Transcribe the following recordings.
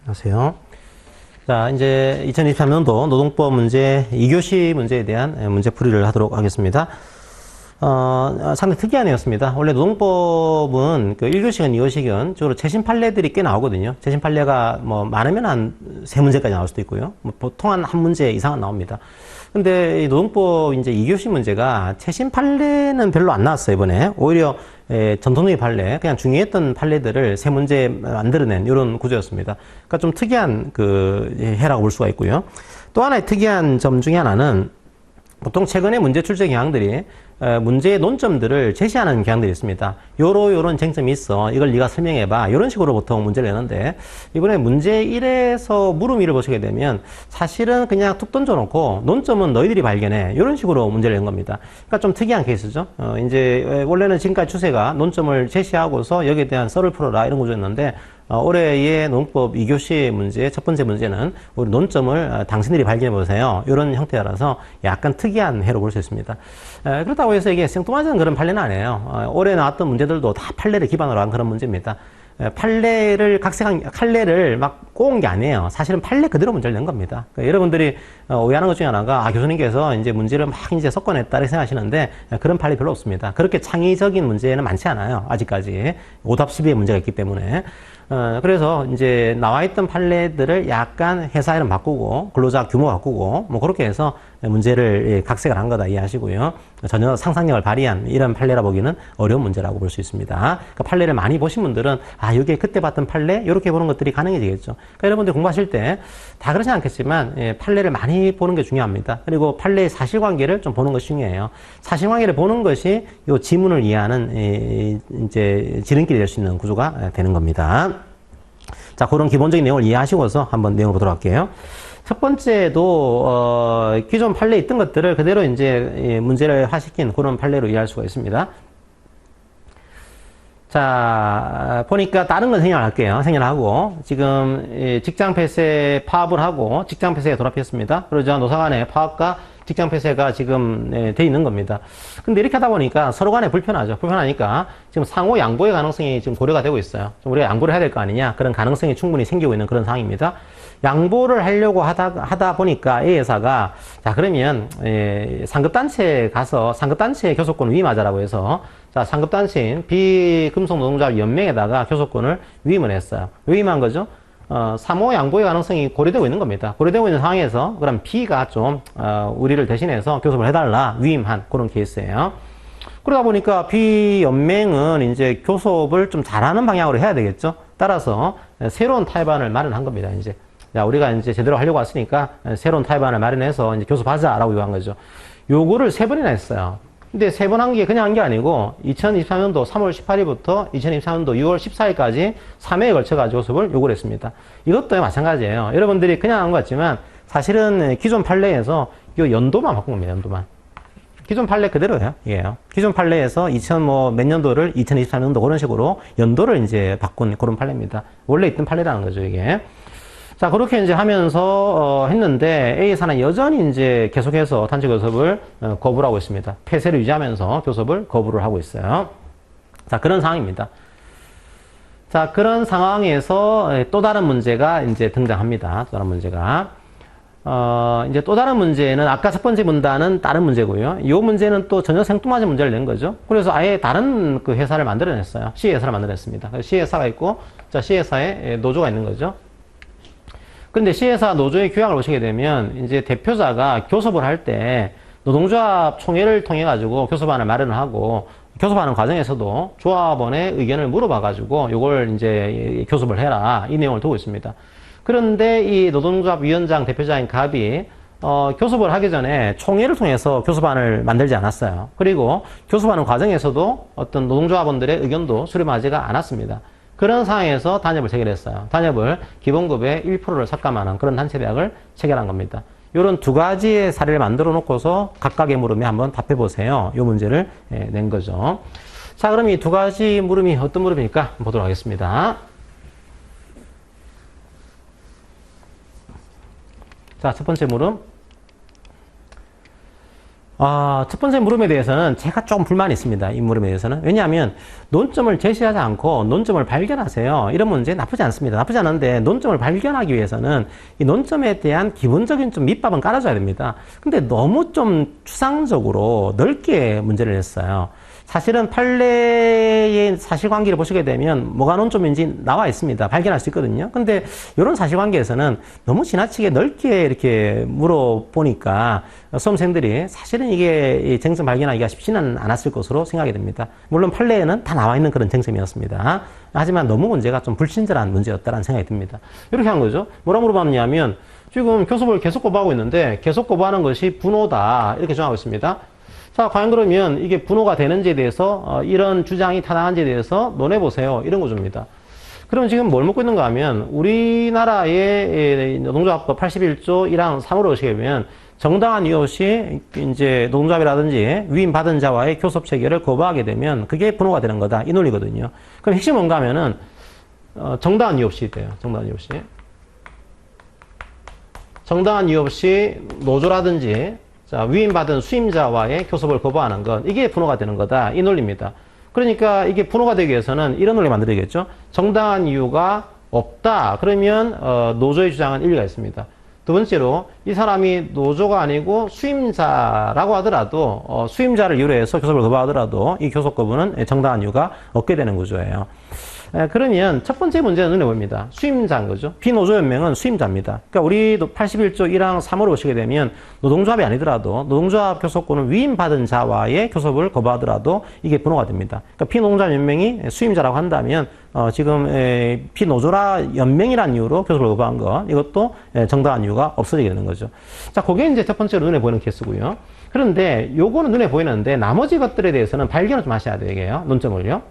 안녕하세요. 자, 이제 2023년도 노동법 문제 2교시 문제에 대한 문제 풀이를 하도록 하겠습니다. 상당히 특이한 애였습니다. 원래 노동법은 그 1교시건 2교시건 주로 최신 판례들이 꽤 나오거든요. 최신 판례가 뭐 많으면 한 3문제까지 나올 수도 있고요. 뭐 보통 한 문제 이상은 나옵니다. 근데 이 노동법 이제 2교시 문제가 최신 판례는 별로 안 나왔어요, 이번에. 오히려 전통적인 판례, 그냥 중요했던 판례들을 3문제 만들어낸 이런 구조였습니다. 그러니까 좀 특이한 그 해라고 볼 수가 있고요. 또 하나의 특이한 점 중에 하나는 보통 최근에 문제 출제 경향들이 문제의 논점들을 제시하는 경향들이 있습니다. 요런 쟁점이 있어. 이걸 네가 설명해봐. 이런 식으로 보통 문제를 내는데 이번에 문제 1에서 물음 2를 보시게 되면 사실은 그냥 툭 던져놓고 논점은 너희들이 발견해. 이런 식으로 문제를 낸 겁니다. 그러니까 좀 특이한 케이스죠. 이제 원래는 지금까지 추세가 논점을 제시하고서 여기에 대한 썰을 풀어라 이런 구조였는데 올해의 노동법 2교시 문제, 첫 번째 문제는 우리 논점을 당신들이 발견해보세요. 이런 형태라서 약간 특이한 해로 볼 수 있습니다. 그렇다고 해서 이게 생뚱맞은 그런 판례는 아니에요. 올해 나왔던 문제들도 다 판례를 기반으로 한 그런 문제입니다. 판례를 칼례를 막 꼬은 게 아니에요. 사실은 판례 그대로 문제를 낸 겁니다. 그러니까 여러분들이 오해하는 것 중에 하나가 교수님께서 이제 문제를 막 이제 섞어냈다 이렇게 생각하시는데 그런 판례 별로 없습니다. 그렇게 창의적인 문제는 많지 않아요. 아직까지. 오답 12의 문제가 있기 때문에. 그래서 이제 나와있던 판례들을 약간 회사 이름 바꾸고 근로자 규모 바꾸고 뭐 그렇게 해서 문제를 각색을 한 거다 이해하시고요. 전혀 상상력을 발휘한 이런 판례라 보기는 어려운 문제라고 볼 수 있습니다. 그러니까 판례를 많이 보신 분들은 이게 그때 봤던 판례 이렇게 보는 것들이 가능해지겠죠. 그러니까 여러분들 공부하실 때 다 그렇지 않겠지만 판례를 많이 보는 게 중요합니다. 그리고 판례의 사실관계를 좀 보는 것이 중요해요. 사실관계를 보는 것이 이 지문을 이해하는 이제 지름길이 될 수 있는 구조가 되는 겁니다. 자, 그런 기본적인 내용을 이해하시고서 한번 내용을 보도록 할게요. 첫 번째도 기존 판례에 있던 것들을 그대로 이제 문제를 화시킨 그런 판례로 이해할 수가 있습니다. 자, 보니까 다른 건 생략할게요. 생략하고 지금 직장 폐쇄 파업을 하고 직장 폐쇄에 돌입했습니다. 그러자 노사 간의 파업과 직장 폐쇄가 지금 돼 있는 겁니다. 근데 이렇게 하다 보니까 서로 간에 불편하죠. 불편하니까 지금 상호 양보의 가능성이 지금 고려가 되고 있어요. 우리가 양보를 해야 될 거 아니냐. 그런 가능성이 충분히 생기고 있는 그런 상황입니다. 양보를 하려고 하다 보니까 A 회사가 자, 그러면 상급단체에 가서 상급단체의 교섭권을 위임하자라고 해서 자, 상급단체인 비금속노동자연맹에다가 교섭권을 위임을 했어요. 위임한 거죠. 사모 양보의 가능성이 고려되고 있는 겁니다. 고려되고 있는 상황에서 그럼 B가 좀 우리를 대신해서 교섭을 해달라 위임한 그런 케이스예요. 그러다 보니까 B연맹은 이제 교섭을 좀 잘하는 방향으로 해야 되겠죠. 따라서 새로운 타협안을 마련한 겁니다. 이제 자, 우리가 이제 제대로 하려고 왔으니까 새로운 타협안을 마련해서 이제 교섭하자라고 요구한 거죠. 요거를 3번이나 했어요. 근데 3번 한 게 그냥 한 게 아니고 2023년도 3월 18일부터 2023년도 6월 14일까지 3회에 걸쳐가지고 교섭을 요구를 했습니다. 이것도 마찬가지예요. 여러분들이 그냥 한 것 같지만 사실은 기존 판례에서 이 연도만 바꾼 겁니다. 연도만. 기존 판례 그대로예요. 이게요. 기존 판례에서 2000 몇 년도를 2023년도 그런 식으로 연도를 이제 바꾼 그런 판례입니다. 원래 있던 판례라는 거죠, 이게. 자, 그렇게 이제 하면서 했는데 A사는 여전히 이제 계속해서 단체 교섭을 거부를 하고 있습니다. 폐쇄를 유지하면서 교섭을 거부를 하고 있어요. 자, 그런 상황입니다. 자, 그런 상황에서 또 다른 문제가 이제 등장합니다. 또 다른 문제가. 이제 또 다른 문제는 아까 첫 번째 문단은 다른 문제고요. 이 문제는 또 전혀 생뚱맞은 문제를 낸 거죠. 그래서 아예 다른 그 회사를 만들어냈어요. C회사를 만들어냈습니다. C회사가 있고, 자, C회사에 노조가 있는 거죠. 근데 C회사 노조의 규약을 보시게 되면 이제 대표자가 교섭을 할 때 노동조합 총회를 통해 가지고 교섭안을 마련을 하고 교섭하는 과정에서도 조합원의 의견을 물어봐 가지고 요걸 이제 교섭을 해라 이 내용을 두고 있습니다. 그런데 이 노동조합 위원장 대표자인 갑이 교섭을 하기 전에 총회를 통해서 교섭안을 만들지 않았어요. 그리고 교섭하는 과정에서도 어떤 노동조합원들의 의견도 수렴하지가 않았습니다. 그런 상황에서 단협을 체결했어요. 단협을 기본급의 1%를 삭감하는 그런 단체계약을 체결한 겁니다. 이런 두 가지의 사례를 만들어 놓고서 각각의 물음에 한번 답해 보세요. 이 문제를 낸 거죠. 자, 그럼 이 두 가지 물음이 어떤 물음일까 보도록 하겠습니다. 자, 첫 번째 물음. 첫 번째 물음에 대해서는 제가 조금 불만이 있습니다. 이 물음에 대해서는. 왜냐하면 논점을 제시하지 않고 논점을 발견하세요. 이런 문제 나쁘지 않습니다. 나쁘지 않은데 논점을 발견하기 위해서는 이 논점에 대한 기본적인 좀 밑밥은 깔아줘야 됩니다. 근데 너무 좀 추상적으로 넓게 문제를 냈어요. 사실은 판례의 사실관계를 보시게 되면 뭐가 논점인지 나와 있습니다. 발견할 수 있거든요. 근데 이런 사실관계에서는 너무 지나치게 넓게 이렇게 물어보니까 수험생들이 사실은 이게 쟁점 발견하기가 쉽지는 않았을 것으로 생각이 됩니다. 물론 판례에는 다 나와 있는 그런 쟁점이었습니다. 하지만 너무 문제가 좀 불친절한 문제였다는 생각이 듭니다. 이렇게 한 거죠. 뭐라 물어봤냐면 지금 교섭을 계속 거부하고 있는데 계속 거부하는 것이 분호다. 이렇게 정하고 있습니다. 자, 과연 그러면 이게 분호가 되는지에 대해서 이런 주장이 타당한지에 대해서 논해보세요. 이런 거줍니다. 그럼 지금 뭘 묻고 있는가 하면 우리나라의 노동조합법 81조 1항 3으로 보시게 되면 정당한 이유 없이 이제 노동조합이라든지 위임받은 자와의 교섭 체결을 거부하게 되면 그게 분호가 되는 거다. 이 논리거든요. 그럼 핵심이 뭔가 하면은 정당한 이유 없이 돼요. 정당한 이유 없이. 정당한 이유 없이 노조라든지 자, 위임받은 수임자와의 교섭을 거부하는 것, 이게 분호가 되는 거다. 이 논리입니다. 그러니까 이게 분호가 되기 위해서는 이런 논리 만들어야겠죠. 정당한 이유가 없다. 그러면 노조의 주장은 일리가 있습니다. 두 번째로 이 사람이 노조가 아니고 수임자라고 하더라도 수임자를 이유로 해서 교섭을 거부하더라도 이 교섭 거부는 정당한 이유가 없게 되는 구조예요. 그러면 첫 번째 문제는 눈에 보입니다. 수임자인 거죠. 비노조연맹은 수임자입니다. 그러니까 우리도 81조 1항 3으로 보시게 되면 노동조합이 아니더라도 노동조합 교섭권은 위임받은 자와의 교섭을 거부하더라도 이게 분호가 됩니다. 그러니까 비노동조합연맹이 수임자라고 한다면 지금 비노조라 연맹이라는 이유로 교섭을 거부한 것, 이것도 정당한 이유가 없어지게 되는 거죠. 자, 그게 이제 첫 번째로 눈에 보이는 케이스고요. 그런데 요거는 눈에 보이는데 나머지 것들에 대해서는 발견을 좀 하셔야 되게요. 논점을요.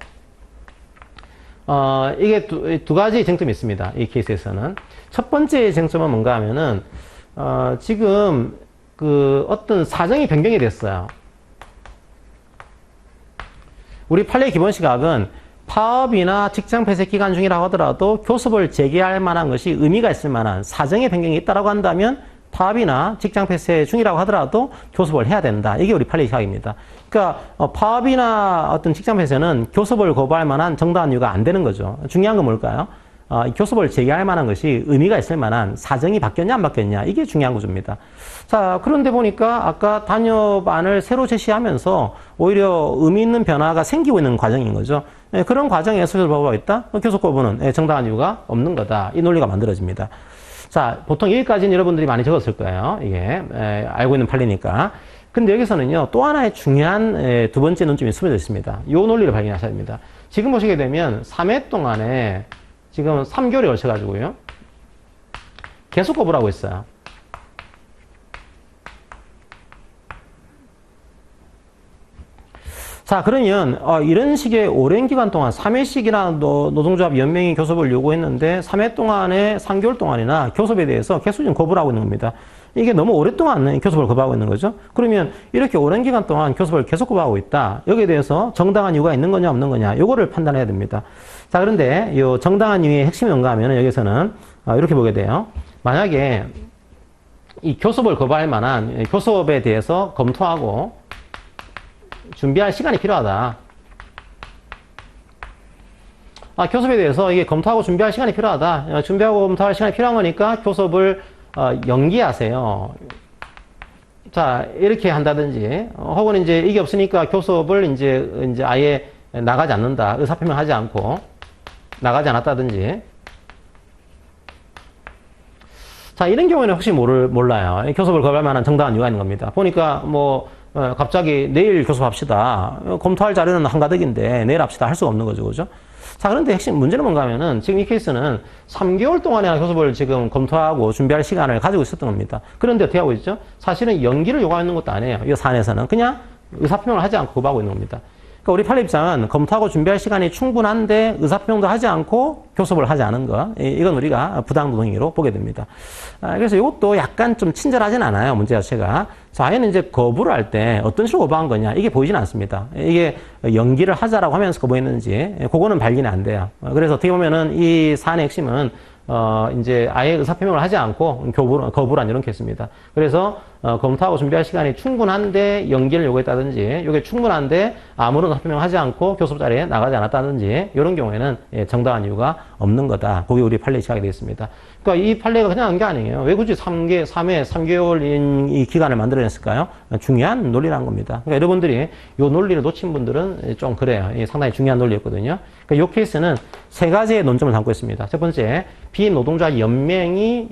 이게 두 가지 쟁점이 있습니다. 이 케이스에서는. 첫 번째 쟁점은 뭔가 하면은, 지금 어떤 사정이 변경이 됐어요. 우리 판례 기본 시각은 파업이나 직장 폐쇄 기간 중이라고 하더라도 교섭을 재개할 만한 것이 의미가 있을 만한 사정의 변경이 있다라고 한다면 파업이나 직장 폐쇄 중이라고 하더라도 교섭을 해야 된다. 이게 우리 판례 시각입니다. 그러니까 파업이나 어떤 직장 폐쇄는 교섭을 거부할 만한 정당한 이유가 안 되는 거죠. 중요한 건 뭘까요? 교섭을 재개할 만한 것이 의미가 있을 만한 사정이 바뀌었냐 안 바뀌었냐, 이게 중요한 구조입니다. 자, 그런데 보니까 아까 단협안을 새로 제시하면서 오히려 의미 있는 변화가 생기고 있는 과정인 거죠. 그런 과정에서 교섭을 거부하고 있다? 교섭 거부는 정당한 이유가 없는 거다. 이 논리가 만들어집니다. 자, 보통 여기까지는 여러분들이 많이 적었을 거예요. 이게 알고 있는 판례니까. 근데 여기서는요, 또 하나의 중요한 두 번째 논점이 숨어져 있습니다. 이 논리를 발견하셔야 됩니다. 지금 보시게 되면 3회 동안에 지금 3개월이 걸쳐가지고요, 계속 거부를 하고 있어요. 자, 그러면 이런 식의 오랜 기간 동안 3회씩이나 노동조합 연맹이 교섭을 요구했는데 3회 동안에 3개월 동안이나 교섭에 대해서 계속 거부를 하고 있는 겁니다. 이게 너무 오랫동안 교섭을 거부하고 있는 거죠. 그러면 이렇게 오랜 기간 동안 교섭을 계속 거부하고 있다. 여기에 대해서 정당한 이유가 있는 거냐 없는 거냐, 요거를 판단해야 됩니다. 자, 그런데 이 정당한 이유의 핵심이 뭔가 하면 여기서는 이렇게 보게 돼요. 만약에 이 교섭을 거부할 만한 교섭에 대해서 검토하고 준비할 시간이 필요하다. 교섭에 대해서 이게 검토하고 준비할 시간이 필요하다. 준비하고 검토할 시간이 필요한 거니까 교섭을 연기하세요. 자, 이렇게 한다든지, 혹은 이제 이게 없으니까 교섭을 이제 아예 나가지 않는다. 의사표명하지 않고 나가지 않았다든지. 자, 이런 경우에는 혹시 몰라요. 교섭을 거부할 만한 정당한 이유가 있는 겁니다. 보니까 갑자기 내일 교섭합시다. 검토할 자료는 한가득인데 내일 합시다 할 수가 없는 거죠. 그죠? 자, 그런데 핵심 문제는 뭔가 하면은 지금 이 케이스는 3개월 동안이나 교섭을 지금 검토하고 준비할 시간을 가지고 있었던 겁니다. 그런데 어떻게 하고 있죠? 사실은 연기를 요구하는 것도 아니에요. 이 사안에서는 그냥 의사표명을 하지 않고 거부하고 있는 겁니다. 그러니까 우리 판례 입장은 검토하고 준비할 시간이 충분한데 의사표명도 하지 않고 교섭을 하지 않은 것, 이건 우리가 부당노동행위로 보게 됩니다. 그래서 이것도 약간 좀 친절하진 않아요, 문제 자체가. 자, 얘는 이제 거부를 할 때 어떤 식으로 거부한 거냐, 이게 보이진 않습니다. 이게 연기를 하자라고 하면서 거부했는지, 그거는 발견이 안 돼요. 그래서 어떻게 보면은 이 사안의 핵심은 이제 아예 의사표명을 하지 않고 거부를 한 이런 케이스입니다. 그래서 검토하고 준비할 시간이 충분한데 연기를 요구했다든지, 이게 충분한데 아무런 의사표명을 하지 않고 교섭 자리에 나가지 않았다든지, 이런 경우에는 정당한 이유가 없는 거다. 그게 우리 판례 시각이 되겠습니다. 그러니까 이 판례가 그냥 한 게 아니에요. 왜 굳이 3개월인 이 기간을 만들어냈을까요? 중요한 논리라는 겁니다. 그러니까 여러분들이 이 논리를 놓친 분들은 좀 그래요. 상당히 중요한 논리였거든요. 그러니까 이 케이스는 세 가지의 논점을 담고 있습니다. 첫 번째, 비노동자 연맹이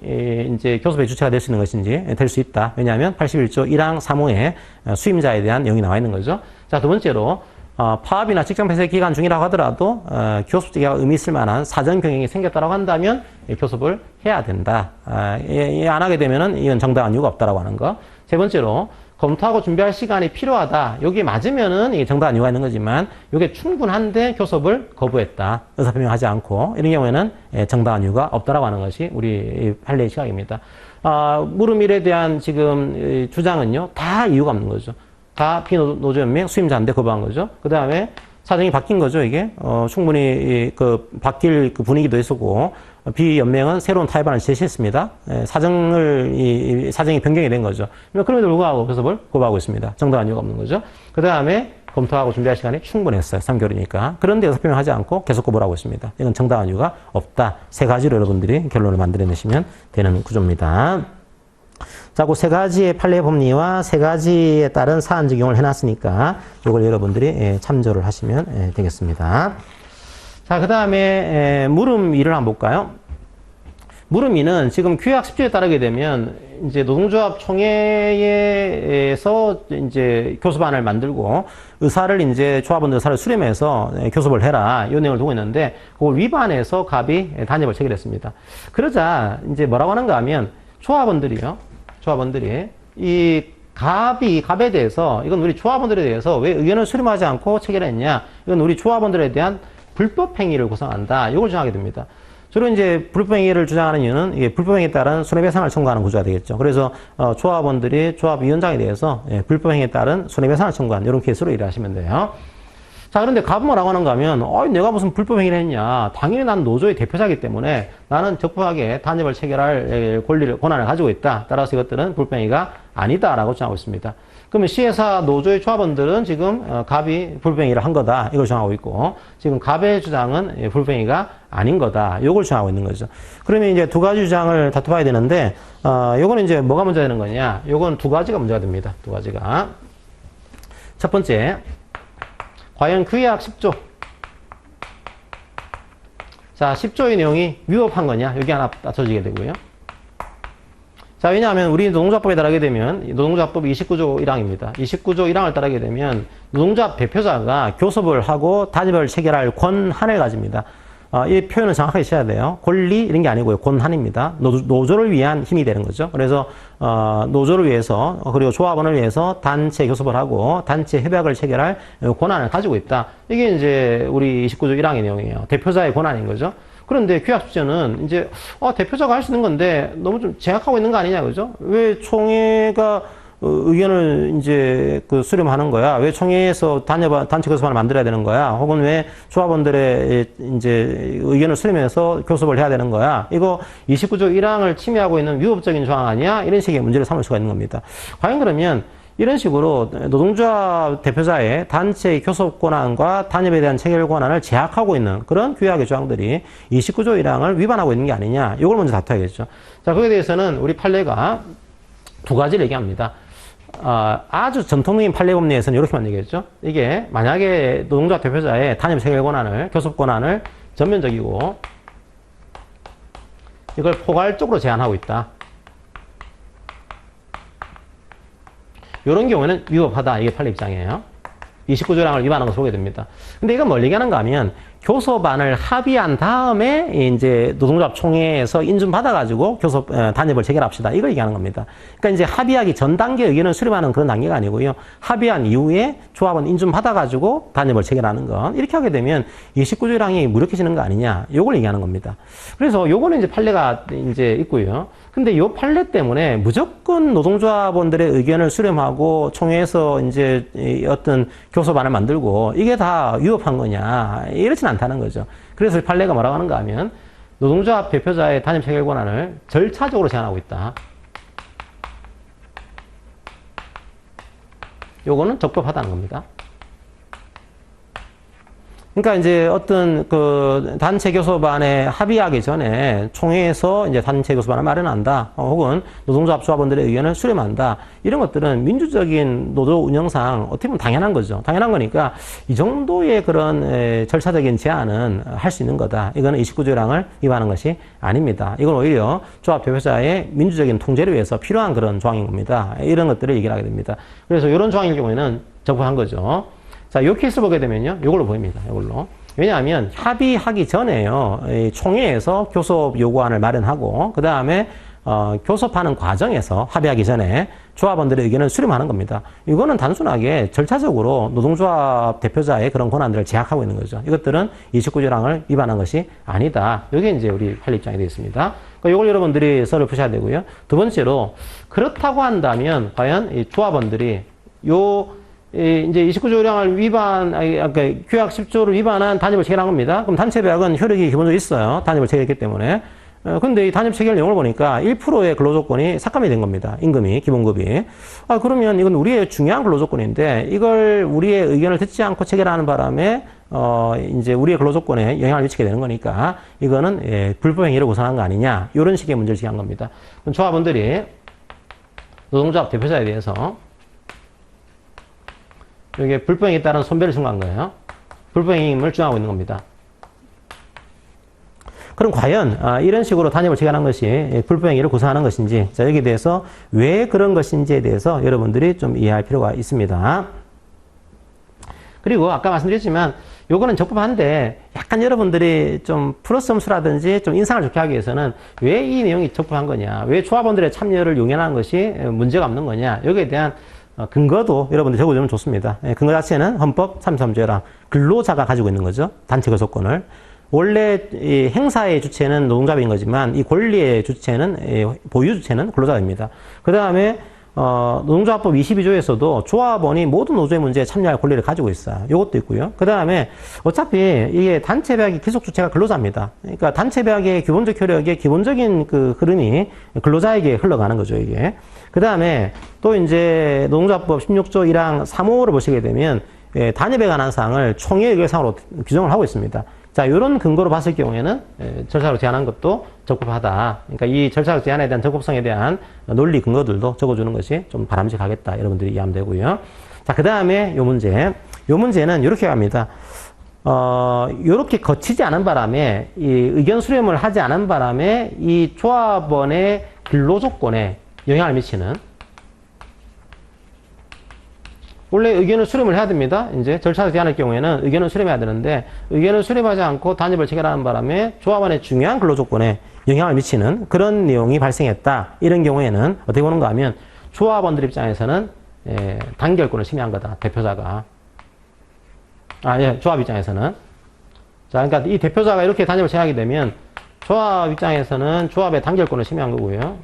이제 교섭의 주체가 될 수 있는 것인지 될 수 있다. 왜냐하면 81조 1항 3호에 수임자에 대한 내용이 나와 있는 거죠. 자, 두 번째로 파업이나 직장 폐쇄 기간 중이라고 하더라도 교섭 제기가 의미 있을 만한 사전 경영이 생겼다고 한다면 교섭을 해야 된다. 안 하게 되면은 이건 정당한 이유가 없다라고 하는 거. 세 번째로 검토하고 준비할 시간이 필요하다. 여기에 맞으면은 이게 정당한 이유가 있는 거지만 이게 충분한데 교섭을 거부했다. 의사표명하지 않고 이런 경우에는 정당한 이유가 없다라고 하는 것이 우리 판례의 시각입니다. 물음일에 대한 지금 주장은요, 다 이유가 없는 거죠. 다 비노조연맹 수임자인데 거부한 거죠. 그 다음에 사정이 바뀐 거죠, 이게. 충분히 바뀔 분위기도 있었고, 비연맹은 새로운 타협안을 제시했습니다. 사정이 변경이 된 거죠. 그럼에도 불구하고 교섭을 거부하고 있습니다. 정당한 이유가 없는 거죠. 그 다음에 검토하고 준비할 시간이 충분했어요. 3개월이니까. 그런데 의사표명하지 않고 계속 거부를 하고 있습니다. 이건 정당한 이유가 없다. 세 가지로 여러분들이 결론을 만들어내시면 되는 구조입니다. 자, 그 세 가지의 판례 법리와 세 가지에 따른 사안 적용을 해놨으니까 이걸 여러분들이 참조를 하시면 되겠습니다. 자, 그 다음에 물음 2를 한번 볼까요? 물음 2는 지금 규약 10조에 따르게 되면 이제 노동조합 총회에서 이제 교섭안을 만들고 의사를 이제 조합원들 의사를 수렴해서 교섭을 해라, 이 내용을 두고 있는데 그걸 위반해서 갑이 단협을 체결했습니다. 그러자 이제 뭐라고 하는가 하면 조합원들이 이 갑에 대해서, 이건 우리 조합원들에 대해서 왜 의견을 수렴하지 않고 체결했냐, 이건 우리 조합원들에 대한 불법 행위를 구성한다, 이걸 주장하게 됩니다. 주로 이제 불법 행위를 주장하는 이유는 이게 불법 행위에 따른 손해배상을 청구하는 구조가 되겠죠. 그래서 조합원들이 조합위원장에 대해서 불법 행위에 따른 손해배상을 청구하는 이런 케이스로 일하시면 돼요. 자, 그런데 갑은 뭐라고 하는가 하면, 내가 무슨 불법 행위를 했냐. 당연히 난 노조의 대표자이기 때문에 나는 적법하게 단협을 체결할 권한을 가지고 있다. 따라서 이것들은 불법 행위가 아니다라고 주장하고 있습니다. 그러면 시회사 노조의 조합원들은 지금 갑이 불법 행위를 한 거다, 이걸 주장하고 있고, 지금 갑의 주장은 불법 행위가 아닌 거다, 이걸 주장하고 있는 거죠. 그러면 이제 두 가지 주장을 다퉈봐야 되는데, 요거는 이제 뭐가 문제가 되는 거냐. 요건 두 가지가 문제가 됩니다. 두 가지가. 첫 번째, 과연 규약 10조. 자, 10조의 내용이 위법한 거냐? 여기 하나 따져지게 되고요. 자, 왜냐하면 우리 노동조합법에 따르게 되면, 노동조합법 29조 1항입니다. 29조 1항을 따르게 되면 노동조합 대표자가 교섭을 하고 단협을 체결할 권한을 가집니다. 이 표현을 정확하게 써야 돼요. 권리 이런 게 아니고요. 권한입니다. 노조를 위한 힘이 되는 거죠. 그래서 노조를 위해서, 그리고 조합원을 위해서 단체 교섭을 하고 단체 협약을 체결할 권한을 가지고 있다. 이게 이제 우리 29조 1항의 내용이에요. 대표자의 권한인 거죠. 그런데 규약 10조는 이제 대표자가 할 수 있는 건데 너무 좀 제약하고 있는 거 아니냐, 그죠? 왜 총회가 의견을 이제 수렴하는 거야? 왜 총회에서 단체 교섭안을 만들어야 되는 거야? 혹은 왜 조합원들의 이제 의견을 수렴해서 교섭을 해야 되는 거야? 이거 29조 1항을 침해하고 있는 위법적인 조항 아니야? 이런 식의 문제를 삼을 수가 있는 겁니다. 과연 그러면 이런 식으로 노동조합 대표자의 단체 교섭 권한과 단협에 대한 체결 권한을 제약하고 있는 그런 규약의 조항들이 29조 1항을 위반하고 있는 게 아니냐, 이걸 먼저 다퉈야겠죠. 자, 거기에 대해서는 우리 판례가 두 가지를 얘기합니다. 아주 전통적인 판례 법리에서는 이렇게만 얘기했죠. 이게 만약에 노동조합 대표자의 단협 체결 권한을, 교섭 권한을 전면적이고 이걸 포괄적으로 제한하고 있다. 이런 경우에는 위법하다. 이게 판례 입장이에요. 29조랑을 위반한 것으로 보게 됩니다. 근데 이건 뭘 얘기하는가 하면 교섭안을 합의한 다음에 이제 노동조합 총회에서 인준받아가지고 교섭 단협을 체결합시다. 이걸 얘기하는 겁니다. 그러니까 이제 합의하기 전 단계 의견을 수렴하는 그런 단계가 아니고요. 합의한 이후에 조합은 인준받아가지고 단협을 체결하는 건, 이렇게 하게 되면 29조 1항이 무력해지는 거 아니냐. 요걸 얘기하는 겁니다. 그래서 요거는 이제 판례가 이제 있고요. 근데 요 판례 때문에 무조건 노동조합원들의 의견을 수렴하고 총회에서 이제 어떤 교섭안을 만들고 이게 다 위법한 거냐, 이렇지는 않다는 거죠. 그래서 판례가 뭐라고 하는가 하면 노동조합 대표자의 단임 체결 권한을 절차적으로 제한하고 있다. 요거는 적법하다는 겁니다. 그러니까 이제 어떤 그 단체 교섭안에 합의하기 전에 총회에서 이제 단체 교섭안을 마련한다. 혹은 노동조합 조합원들의 의견을 수렴한다. 이런 것들은 민주적인 노조 운영상 어떻게 보면 당연한 거죠. 당연한 거니까 이 정도의 그런 절차적인 제한은 할 수 있는 거다. 이거는 29조 1항을 위반하는 것이 아닙니다. 이건 오히려 조합 대표자의 민주적인 통제를 위해서 필요한 그런 조항인 겁니다. 이런 것들을 얘기를 하게 됩니다. 그래서 이런 조항일 경우에는 적법한 거죠. 자, 이 케이스를 보게 되면요. 이걸로 보입니다. 이걸로. 왜냐하면 합의하기 전에요. 총회에서 교섭 요구안을 마련하고 그 다음에 교섭하는 과정에서 합의하기 전에 조합원들의 의견을 수렴하는 겁니다. 이거는 단순하게 절차적으로 노동조합 대표자의 그런 권한들을 제약하고 있는 거죠. 이것들은 29조 1항을 위반한 것이 아니다. 이게 이제 우리 판례 입장이 되어 있습니다. 그러니까 이걸 여러분들이 썰을 푸셔야 되고요. 두 번째로 그렇다고 한다면 과연 이 조합원들이 이제 29조 1항을 그러니까 규약 10조를 위반한 단협을 체결한 겁니다. 그럼 단체 계약은 효력이 기본적으로 있어요. 단협을 체결했기 때문에. 근데 이 단협 체결 내용을 보니까 1%의 근로조건이 삭감이 된 겁니다. 임금이, 기본급이. 그러면 이건 우리의 중요한 근로조건인데 이걸 우리의 의견을 듣지 않고 체결하는 바람에 이제 우리의 근로조건에 영향을 미치게 되는 거니까 이거는 불법행위를 구성한 거 아니냐. 이런 식의 문제를 제기한 겁니다. 그럼 조합원들이 노동조합 대표자에 대해서 이게 불법행위에 따른 손배를 청구한 거예요. 불법행위임을 주장하고 있는 겁니다. 그럼 과연 이런 식으로 단협을 체결한 것이 불법행위를 구성하는 것인지, 자, 여기에 대해서 왜 그런 것인지에 대해서 여러분들이 좀 이해할 필요가 있습니다. 그리고 아까 말씀드렸지만 요거는 적법한데 약간 여러분들이 좀 플러스 점수라든지 좀 인상을 좋게 하기 위해서는 왜 이 내용이 적법한 거냐, 왜 조합원들의 참여를 용인하는 것이 문제가 없는 거냐, 여기에 대한 근거도 여러분들 적어주면 좋습니다. 근거 자체는 헌법 33조랑 근로자가 가지고 있는 거죠. 단체 교섭권을. 원래 이 행사의 주체는 노동조합인 거지만 이 권리의 주체는 보유 주체는 근로자입니다. 그 다음에 노동조합법 22조에서도 조합원이 모든 노조의 문제에 참여할 권리를 가지고 있어요. 이것도 있고요. 그 다음에 어차피 이게 단체 계약의 기속 주체가 근로자입니다. 그러니까 단체 계약의 기본적 효력의 기본적인 그 흐름이 근로자에게 흘러가는 거죠, 이게. 그 다음에 또 이제 노동조합법 16조 1항 3호를 보시게 되면 단협에 관한 사항을 총회 의결사항으로 규정을 하고 있습니다. 자, 이런 근거로 봤을 경우에는 절차로 제한한 것도 적법하다. 그러니까 이 절차적 제한에 대한 적법성에 대한 논리 근거들도 적어주는 것이 좀 바람직하겠다. 여러분들이 이해하면 되고요. 자, 그 다음에 요 문제. 요 문제는 이렇게 갑니다. 요렇게 거치지 않은 바람에, 이 의견 수렴을 하지 않은 바람에 이 조합원의 근로조건에 영향을 미치는, 원래 의견을 수렴을 해야 됩니다. 이제 절차를 제한할 경우에는 의견을 수렴해야 되는데 의견을 수렴하지 않고 단협을 체결하는 바람에 조합원의 중요한 근로조건에 영향을 미치는 그런 내용이 발생했다. 이런 경우에는 어떻게 보는가 하면 조합원들 입장에서는 단결권을 침해한 거다. 대표자가. 조합 입장에서는. 자, 그러니까 이 대표자가 이렇게 단협을 체결하게 되면 조합 입장에서는 조합의 단결권을 침해한 거고요.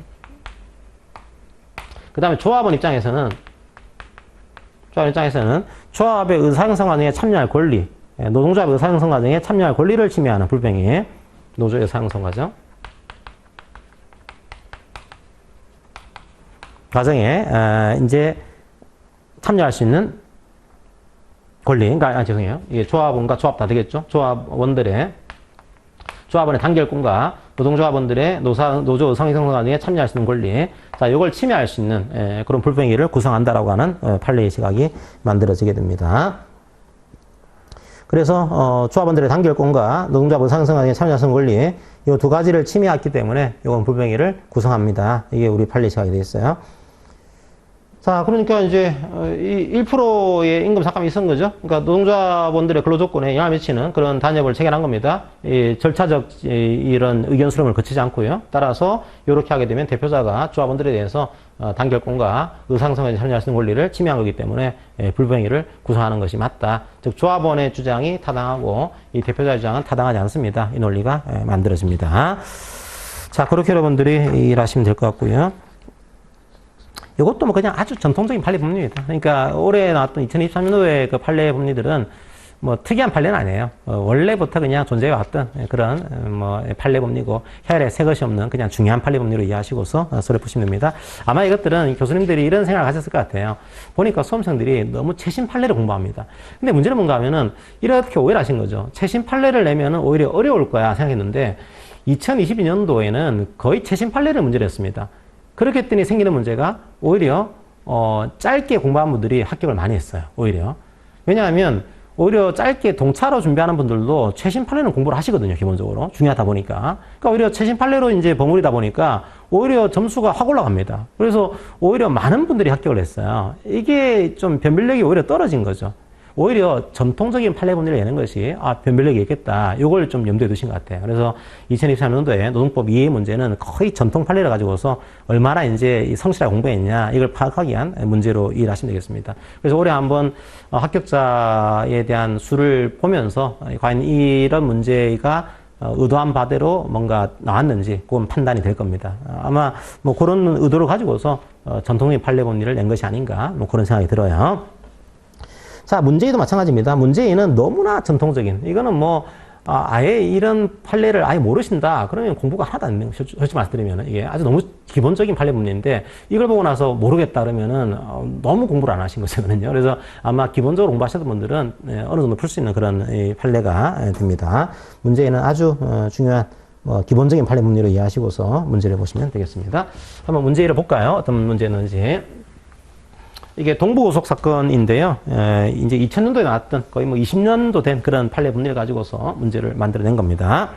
그 다음에 조합원 입장에서는 조합의 의사형성 과정에 참여할 권리, 노동조합의 의사형성 과정에 참여할 권리를 침해하는 불법행위, 노조의 의사형성 과정에 이제 참여할 수 있는 권리, 죄송해요. 이게 조합원과 조합 다 되겠죠? 조합원의 단결권과 노동조합원들의 노조 의사형성 과정에 참여할 수 있는 권리, 자, 이걸 침해할 수 있는 그런 불법행위를 구성한다라고 하는 판례의 시각이 만들어지게 됩니다. 그래서 조합원들의 단결권과 노동조합 의사형성 과정에 참여할 수 있는 권리, 이 두 가지를 침해했기 때문에 이건 불법행위를 구성합니다. 이게 우리 판례 시각이 되어 있어요. 자, 그러니까 이제 이 1%의 임금 삭감이 있었던 거죠. 그러니까 노동조합원들의 근로조건에 영향을 미치는 그런 단협을 체결한 겁니다. 이 절차적 이런 의견 수렴을 거치지 않고요. 따라서 이렇게 하게 되면 대표자가 조합원들에 대해서 단결권과 의사형성에 참여할 수 있는 권리를 침해한 거기 때문에 불법행위를 구성하는 것이 맞다. 즉 조합원의 주장이 타당하고 이 대표자의 주장은 타당하지 않습니다. 이 논리가 만들어집니다. 자, 그렇게 여러분들이 일하시면 될 것 같고요. 이것도 뭐 그냥 아주 전통적인 판례 법리입니다. 그러니까 올해 나왔던 2023년도의 그 판례 법리들은 뭐 특이한 판례는 아니에요. 원래부터 그냥 존재해왔던 그런 뭐 판례 법리고 혈에 새 것이 없는 그냥 중요한 판례 법리로 이해하시고서 수업을 보시면 됩니다. 아마 이것들은 교수님들이 이런 생각을 하셨을 것 같아요. 보니까 수험생들이 너무 최신 판례를 공부합니다. 근데 문제는 뭔가 하면은 이렇게 오해를 하신 거죠. 최신 판례를 내면은 오히려 어려울 거야 생각했는데 2022년도에는 거의 최신 판례를 문제를 했습니다. 그렇게 했더니 생기는 문제가 오히려 짧게 공부한 분들이 합격을 많이 했어요. 오히려. 왜냐하면 오히려 짧게 동차로 준비하는 분들도 최신 판례는 공부를 하시거든요, 기본적으로. 중요하다 보니까. 그러니까 오히려 최신 판례로 이제 버무리다 보니까 오히려 점수가 확 올라갑니다. 그래서 오히려 많은 분들이 합격을 했어요. 이게 좀 변별력이 오히려 떨어진 거죠. 오히려 전통적인 판례 법리를 내는 것이 변별력이 있겠다. 이걸 좀 염두에 두신 것 같아요. 그래서 2023년도에 노동법 2의 문제는 거의 전통 판례를 가지고서 얼마나 이제 성실하게 공부했냐 이걸 파악하기 위한 문제로 이해를 하시면 되겠습니다. 그래서 올해 한번 합격자에 대한 수를 보면서 과연 이런 문제가 의도한 바대로 뭔가 나왔는지 그건 판단이 될 겁니다. 아마 뭐 그런 의도를 가지고서 전통적인 판례 법리를 낸 것이 아닌가 뭐 그런 생각이 들어요. 자, 문제의도 마찬가지입니다. 문제의는 너무나 전통적인, 이거는 뭐, 아예 이런 판례를 아예 모르신다. 그러면 공부가 하나도 안 되는, 솔직히 말씀드리면, 이게 아주 너무 기본적인 판례 법리인데, 이걸 보고 나서 모르겠다 그러면은, 너무 공부를 안 하신 거거든요. 그래서 아마 기본적으로 공부하셨던 분들은, 어느 정도 풀 수 있는 그런 판례가 됩니다. 문제의는 아주 중요한, 기본적인 판례 법리로 이해하시고서 문제를 보시면 되겠습니다. 한번 문제의를 볼까요? 어떤 문제였는지. 이게 동부고속 사건인데요. 이제 2000년도에 나왔던 거의 뭐 20년도 된 그런 판례 법리를 가지고서 문제를 만들어낸 겁니다.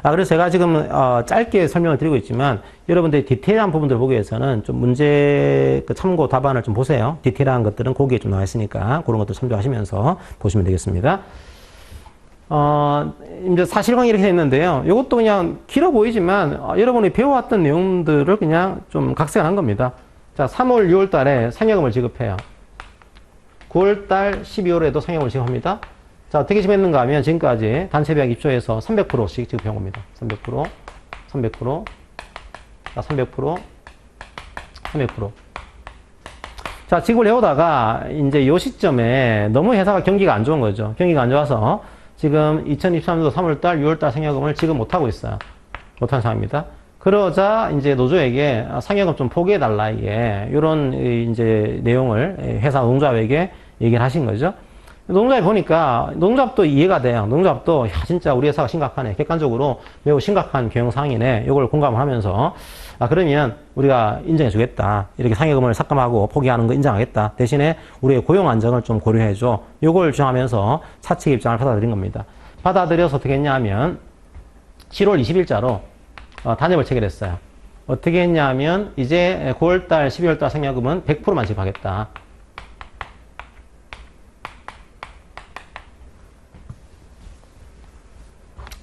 그래서 제가 지금 짧게 설명을 드리고 있지만 여러분들이 디테일한 부분들을 보기 위해서는 좀 문제 참고 답안을 좀 보세요. 디테일한 것들은 거기에 좀 나와 있으니까 그런 것도 참조하시면서 보시면 되겠습니다. 이제 사실관계 이렇게 있는데요. 이것도 그냥 길어 보이지만 여러분이 배워왔던 내용들을 그냥 좀 각색한 겁니다. 자, 3월, 6월 달에 상여금을 지급해요. 9월 달, 12월에도 상여금을 지급합니다. 자, 어떻게 지급했는가 하면 지금까지 단체배약 입조해서 300%씩 지급해 옵니다. 300%, 300%, 자, 300%, 300%. 자, 지급을 해오다가 이제 요 시점에 너무 회사가 경기가 안 좋은 거죠. 경기가 안 좋아서 지금 2023년도 3월 달, 6월 달 상여금을 지급 못하고 있어요. 못하는 상황입니다. 그러자 이제 노조에게 상여금 좀 포기해달라 이게 이런 이제 내용을 회사 노동조합에게 얘기를 하신 거죠. 노동조합이 보니까 노동조합도 이해가 돼요. 노동조합도 야 진짜 우리 회사가 심각하네. 객관적으로 매우 심각한 경영 상황이네. 이걸 공감을 하면서 그러면 우리가 인정해 주겠다. 이렇게 상여금을 삭감하고 포기하는 거 인정하겠다. 대신에 우리의 고용 안정을 좀 고려해 줘. 이걸 주장하면서 사측 입장을 받아들인 겁니다. 받아들여서 어떻게 했냐 하면 7월 20일자로 단협을 체결했어요. 어떻게 했냐면 이제 9월달, 12월달 상여금은 100%만 지급하겠다.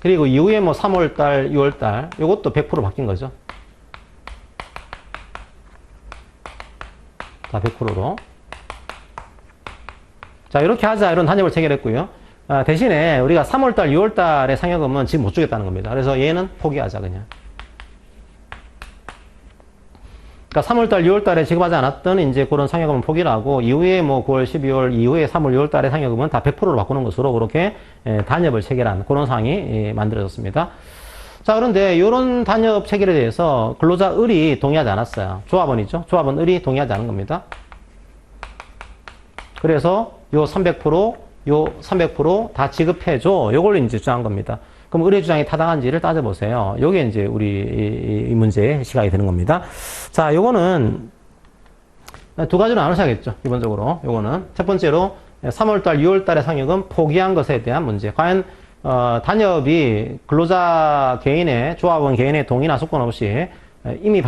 그리고 이후에 뭐 3월달, 6월달 이것도 100% 바뀐 거죠. 다 100%로. 자, 이렇게 하자 이런 단협을 체결했고요. 대신에 우리가 3월달, 6월달의 상여금은 지금 못 주겠다는 겁니다. 그래서 얘는 포기하자 그냥. 그러니까 3월달, 6월달에 지급하지 않았던 이제 그런 상여금은 포기를 하고 이후에 뭐 9월, 12월 이후에 3월, 6월달의 상여금은 다 100%로 바꾸는 것으로 그렇게 단협을 체결한 그런 상황이 만들어졌습니다. 자, 그런데 이런 단협 체결에 대해서 근로자 을이 동의하지 않았어요. 조합원이죠. 조합원 을이 동의하지 않은 겁니다. 그래서 요 300%, 요 300% 지급해줘. 요걸 이제 주장한 겁니다. 그럼 을의 주장이 타당한지를 따져보세요. 요게 이제 우리 이 문제의 시각이 되는 겁니다. 자, 요거는 두 가지로 나누셔야겠죠. 기본적으로. 요거는. 첫 번째로 3월달, 6월달의 상여금 포기한 것에 대한 문제. 과연, 단협이 근로자 개인의, 조합원 개인의 동의나 소권 없이 이미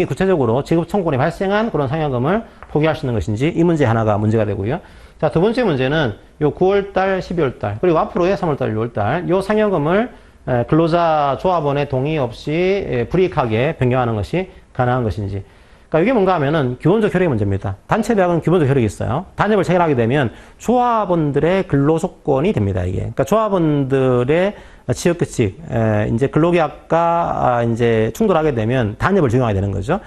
구체적으로 지급 청구권이 발생한 그런 상여금을 포기할 수 있는 것인지 이 문제 하나가 문제가 되고요. 자, 두 번째 문제는 요 9월달, 12월달, 그리고 앞으로의 3월달, 6월달, 요 상여금을 근로자 조합원의 동의 없이 불이익하게 변경하는 것이 가능한 것인지. 그러니까 이게 뭔가 하면은 기본적 효력의 문제입니다. 단체 계약은 기본적 효력이 있어요. 단협을 체결하게 되면 조합원들의 근로조건이 됩니다, 이게. 그러니까 조합원들의 취업규칙, 이제 근로계약과 이제 충돌하게 되면 단협을 적용하게 되는 거죠.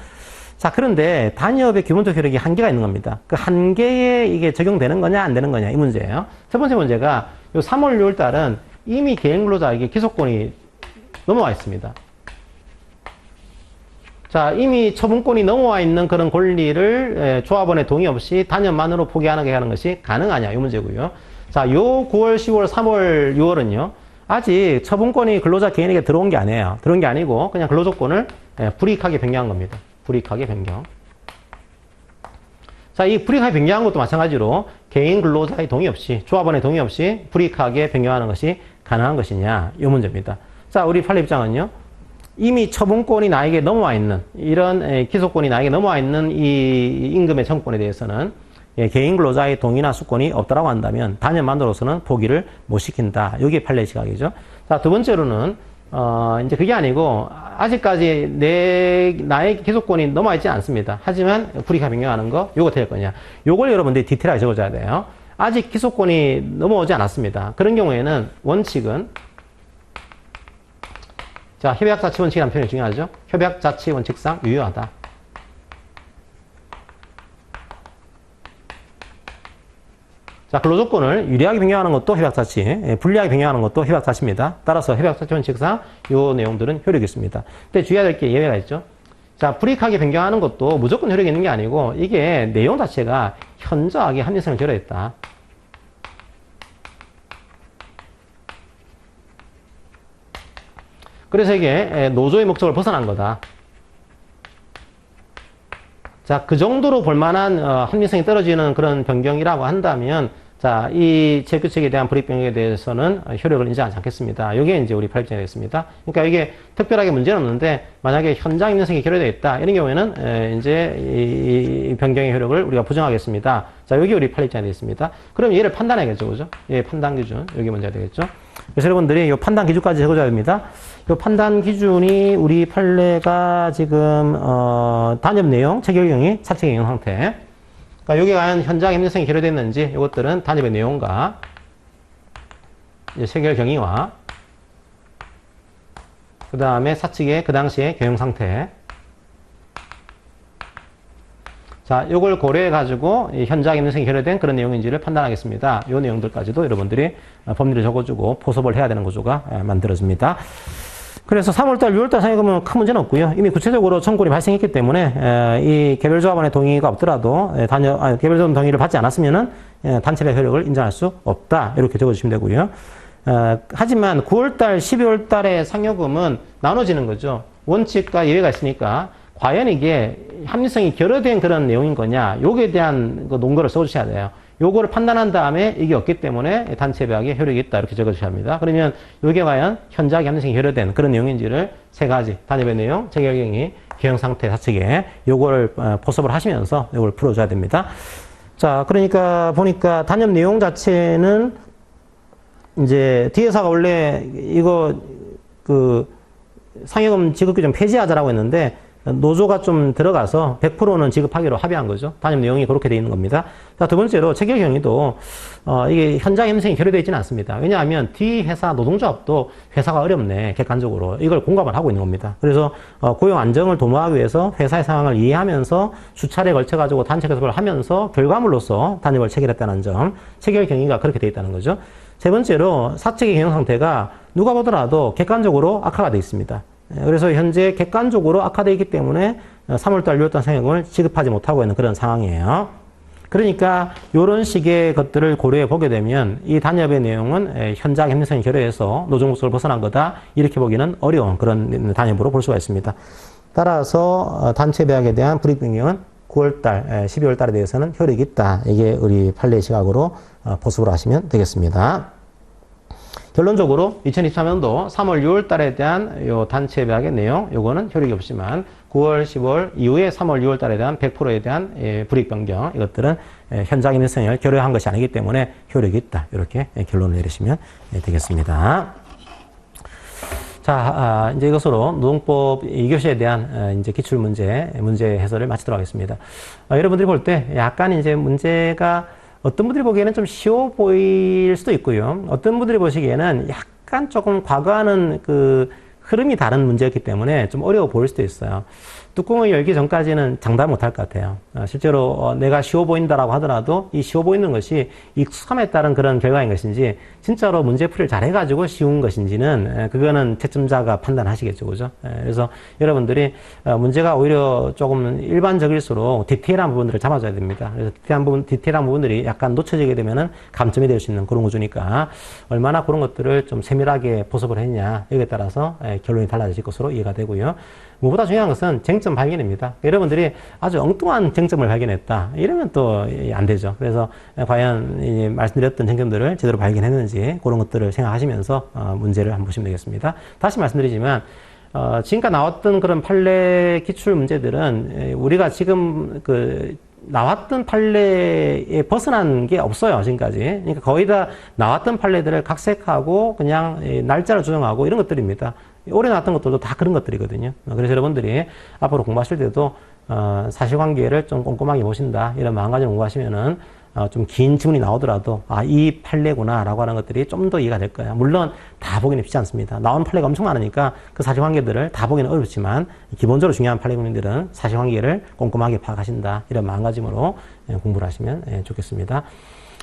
자, 그런데 단위업의 기본적 효력이 한계가 있는 겁니다. 그 한계에 이게 적용되는 거냐, 안 되는 거냐, 이 문제예요. 첫 번째 문제가 요 3월, 6월 달은 이미 개인근로자에게 기소권이 넘어와 있습니다. 자, 이미 처분권이 넘어와 있는 그런 권리를 조합원의 동의 없이 단위업만으로 포기하게 하는 것이 가능하냐, 이 문제고요. 자, 요 9월, 10월, 3월, 6월은요. 아직 처분권이 근로자 개인에게 들어온 게 아니에요. 들어온 게 아니고 그냥 근로조건을 불이익하게 변경한 겁니다. 불이익하게 변경. 자, 이 불이익하게 변경한 것도 마찬가지로 개인 근로자의 동의 없이, 조합원의 동의 없이 불이익하게 변경하는 것이 가능한 것이냐, 이 문제입니다. 자, 우리 판례 입장은요. 이미 처분권이 나에게 넘어와 있는, 이런 기소권이 나에게 넘어와 있는 이 임금의 청구권에 대해서는 개인 근로자의 동의나 수권이 없다라고 한다면 단위업만으로서는 포기를 못 시킨다. 이게 판례 시각이죠. 자, 두 번째로는 이제 그게 아니고 아직까지 나의 기소권이 넘어와 있지 않습니다. 하지만 불이익하게 변경하는 거, 요거 어떻게 할 거냐. 요걸 여러분들이 디테일하게 적어줘야 돼요. 아직 기소권이 넘어오지 않았습니다. 그런 경우에는 원칙은, 자, 협약자치 원칙이라는 표현이 중요하죠. 협약자치 원칙상 유효하다. 자, 근로조건을 유리하게 변경하는 것도 협약자치, 불리하게 변경하는 것도 협약자치입니다. 따라서 협약자치 원칙상 이 내용들은 효력이 있습니다. 근데 주의해야 될 게 예외가 있죠. 자, 불이익하게 변경하는 것도 무조건 효력이 있는 게 아니고 이게 내용 자체가 현저하게 합리성을 결여했다. 그래서 이게 노조의 목적을 벗어난 거다. 자, 그 정도로 볼만한 합리성이 떨어지는 그런 변경이라고 한다면, 자, 이 체육규칙에 대한 불이익 변경에 대해서는 효력을 인정하지 않겠습니다. 이게 이제 우리 판례입장이 되겠습니다. 그러니까 이게 특별하게 문제는 없는데, 만약에 현장 인력성이 결여되어 있다 이런 경우에는 이제 이 변경의 효력을 우리가 부정하겠습니다. 자, 여기 우리 판례입장이 되겠습니다. 그럼 얘를 판단해야겠죠, 그죠? 예, 판단 기준 여기 문제가 되겠죠. 그래서 여러분들이 이 판단 기준까지 적어줘야 됩니다. 이 판단 기준이 우리 판례가 지금 단협 내용, 체결경위, 사체경영 상태. 그러니까 여기 과연 현장 협력성이 결여됐는지 이것들은 단협의 내용과 체결경위와 그 다음에 사측의 그 당시의 경영 상태. 자, 요걸 고려해가지고 현장 협력성이 결여된 그런 내용인지를 판단하겠습니다. 요 내용들까지도 여러분들이 법리를 적어주고 포섭을 해야 되는 구조가 만들어집니다. 그래서 3월달, 6월달 상여금은 큰 문제는 없고요. 이미 구체적으로 청구권이 발생했기 때문에 이 개별조합원의 동의가 없더라도 개별조합원 동의를 받지 않았으면은 단체별 효력을 인정할 수 없다. 이렇게 적어주시면 되고요. 하지만 9월달, 12월달의 상여금은 나눠지는 거죠. 원칙과 예외가 있으니까 과연 이게 합리성이 결여된 그런 내용인 거냐, 요거에 대한 논거를 써주셔야 돼요. 요거를 판단한 다음에 이게 없기 때문에 단체배약에 효력이 있다 이렇게 적어주셔야 합니다. 그러면 요게 과연 현저하게 합리성이 결여된 그런 내용인지를 세 가지 단협의 내용, 체결경위, 경영상태 사측에 요거를 포섭을 하시면서 요걸 풀어줘야 됩니다. 자, 그러니까 보니까 단협 내용 자체는 이제 뒤에서가 원래 이거 상여금 지급 규정 폐지하자라고 했는데 노조가 좀 들어가서 100%는 지급하기로 합의한 거죠. 단협 내용이 그렇게 되어 있는 겁니다. 자, 두 번째로 체결경위도 이게 현장 협력성이 결여되어 있지는 않습니다. 왜냐하면 뒤 회사 노동조합도 회사가 어렵네, 객관적으로 이걸 공감을 하고 있는 겁니다. 그래서 고용 안정을 도모하기 위해서 회사의 상황을 이해하면서 수차례 걸쳐가지고 단체 교섭을 하면서 결과물로서 단협을 체결했다는 점, 체결경위가 그렇게 되어 있다는 거죠. 세 번째로 사측의 경영 상태가 누가 보더라도 객관적으로 악화가 되어 있습니다. 그래서 현재 객관적으로 악화되어 있기 때문에 3월달, 6월달 상여금을 지급하지 못하고 있는 그런 상황이에요. 그러니까 이런 식의 것들을 고려해 보게 되면 이 단협의 내용은 현장 협력성이 결여해서 노동 목적을 벗어난 거다 이렇게 보기는 어려운 그런 단협으로 볼 수가 있습니다. 따라서 단체 배약에 대한 불이익 변경은 9월달, 12월달에 대해서는 효력이 있다. 이게 우리 판례 시각으로 포섭을 하시면 되겠습니다. 결론적으로 2023년도 3월, 6월 달에 대한 요 단체 배약의 내용, 요거는 효력이 없지만 9월, 10월 이후에 3월, 6월 달에 대한 100%에 대한 불이익 변경, 이것들은 현장 협력성을 결여한 것이 아니기 때문에 효력이 있다. 이렇게 결론을 내리시면 되겠습니다. 자, 이제 이것으로 노동법 2교시에 대한 이제 기출문제, 문제 해설을 마치도록 하겠습니다. 여러분들이 볼 때 약간 이제 문제가 어떤 분들이 보기에는 좀 쉬워 보일 수도 있고요. 어떤 분들이 보시기에는 약간 조금 과거와는 흐름이 다른 문제였기 때문에 좀 어려워 보일 수도 있어요. 뚜껑을 열기 전까지는 장담 못할 것 같아요. 실제로 내가 쉬워 보인다라고 하더라도 이 쉬워 보이는 것이 익숙함에 따른 그런 결과인 것인지 진짜로 문제풀이를 잘 해가지고 쉬운 것인지는 그거는 채점자가 판단하시겠죠. 그죠? 그래서 여러분들이 문제가 오히려 조금 일반적일수록 디테일한 부분들을 잡아줘야 됩니다. 그래서 디테일한 부분들이 약간 놓쳐지게 되면은 감점이 될 수 있는 그런 구조니까 얼마나 그런 것들을 좀 세밀하게 보습을 했냐 여기에 따라서 결론이 달라질 것으로 이해가 되고요. 무엇보다 중요한 것은 쟁점 발견입니다. 여러분들이 아주 엉뚱한 쟁점을 발견했다. 이러면 또 안 되죠. 그래서 과연 말씀드렸던 쟁점들을 제대로 발견했는지 그런 것들을 생각하시면서 문제를 한번 보시면 되겠습니다. 다시 말씀드리지만 지금까지 나왔던 그런 판례 기출 문제들은 우리가 지금 나왔던 판례에 벗어난 게 없어요, 지금까지. 그러니까 거의 다 나왔던 판례들을 각색하고 그냥 날짜를 조정하고 이런 것들입니다. 올해 나왔던 것들도 다 그런 것들이거든요. 그래서 여러분들이 앞으로 공부하실 때도 사실관계를 좀 꼼꼼하게 보신다. 이런 마음가짐 공부하시면은 좀 긴 지문이 나오더라도 이 판례구나 라고 하는 것들이 좀 더 이해가 될 거예요. 물론 다 보기는 쉽지 않습니다. 나오는 판례가 엄청 많으니까 그 사실관계들을 다 보기는 어렵지만 기본적으로 중요한 판례문들은 사실관계를 꼼꼼하게 파악하신다. 이런 마음가짐으로 공부를 하시면 좋겠습니다.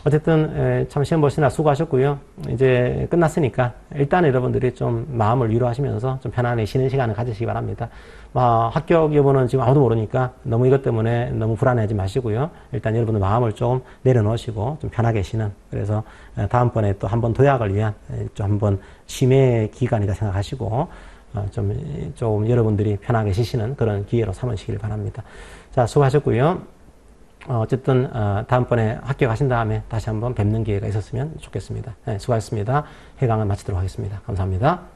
어쨌든 참 시험 보시느라 수고하셨고요. 이제 끝났으니까 일단 여러분들이 좀 마음을 위로하시면서 좀 편안히 쉬는 시간을 가지시기 바랍니다. 합격 여부는 지금 아무도 모르니까 너무 이것 때문에 너무 불안해하지 마시고요. 일단 여러분들 마음을 좀 내려놓으시고 좀 편하게 쉬는, 그래서 다음번에 또 한번 도약을 위한 좀 한번 쉼의 기간이다 생각하시고 좀 여러분들이 편하게 쉬시는 그런 기회로 삼으시길 바랍니다. 자, 수고하셨고요. 어쨌든 다음번에 합격하신 다음에 다시 한번 뵙는 기회가 있었으면 좋겠습니다. 네, 수고하셨습니다. 해강을 마치도록 하겠습니다. 감사합니다.